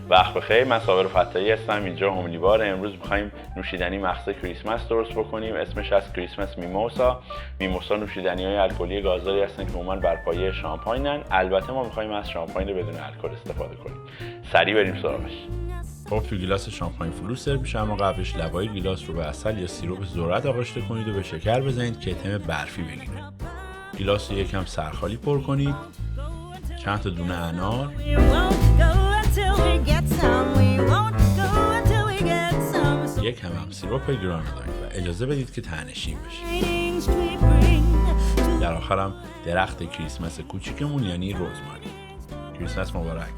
وقت بخیر. من صابر فتاحی هستم، اینجا هوملیبار. امروز می‌خوایم نوشیدنی مخصوص کریسمس درست بکنیم. اسمش از کریسمس میموسا. میموسا نوشیدنی‌های الکلی گازداری هستن که عموماً بر پایه شامپاینن. البته ما می‌خوایم از شامپاین بدون الکل استفاده کنیم. سریع بریم سراغش. خب تو گیلاس شامپاین فلو سرو میشه، اما قبلش لبای گیلاس رو به عسل یا سیروپ ذرت آغشته کنید و به شکر بزنید که طعم برفی بگیره. گیلاس رو یکم سرخالی پر کنید. چند تا دونه انار، یک هم سیروپ گرانولایی و اجازه بدید که ته‌نشین بشه. در آخرم درخت کریسمس کوچیکمون یعنی رزماری. کریسمس مبارک.